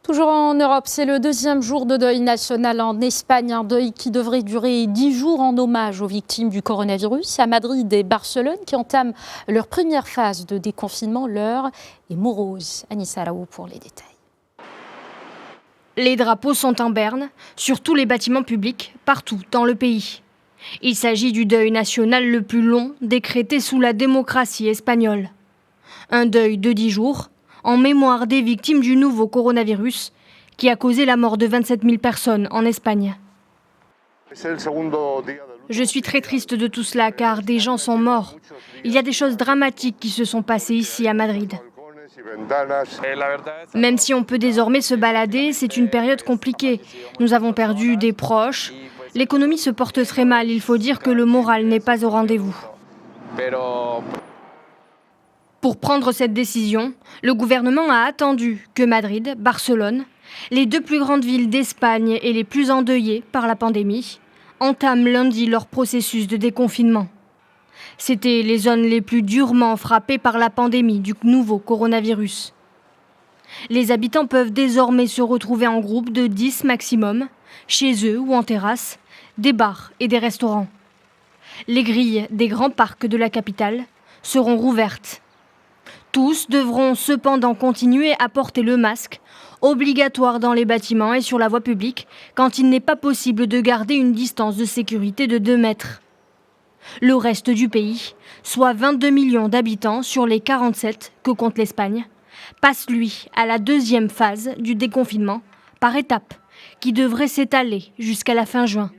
Toujours en Europe, c'est le deuxième jour de deuil national en Espagne, un deuil qui devrait durer 10 jours en hommage aux victimes du coronavirus. À Madrid et Barcelone, qui entament leur première phase de déconfinement, l'heure est morose. Anissa Raoult pour les détails. Les drapeaux sont en berne sur tous les bâtiments publics, partout dans le pays. Il s'agit du deuil national le plus long décrété sous la démocratie espagnole. Un deuil de 10 jours en mémoire des victimes du nouveau coronavirus qui a causé la mort de 27 000 personnes en Espagne. Je suis très triste de tout cela car des gens sont morts. Il y a des choses dramatiques qui se sont passées ici à Madrid. Même si on peut désormais se balader, c'est une période compliquée. Nous avons perdu des proches. L'économie se porte très mal. Il faut dire que le moral n'est pas au rendez-vous. Pour prendre cette décision, le gouvernement a attendu que Madrid, Barcelone, les deux plus grandes villes d'Espagne et les plus endeuillées par la pandémie, entament lundi leur processus de déconfinement. C'étaient les zones les plus durement frappées par la pandémie du nouveau coronavirus. Les habitants peuvent désormais se retrouver en groupe de 10 maximum, chez eux ou en terrasse, des bars et des restaurants. Les grilles des grands parcs de la capitale seront rouvertes. Tous devront cependant continuer à porter le masque, obligatoire dans les bâtiments et sur la voie publique, quand il n'est pas possible de garder une distance de sécurité de 2 mètres. Le reste du pays, soit 22 millions d'habitants sur les 47 que compte l'Espagne, passe lui à la deuxième phase du déconfinement, par étapes, qui devrait s'étaler jusqu'à la fin juin.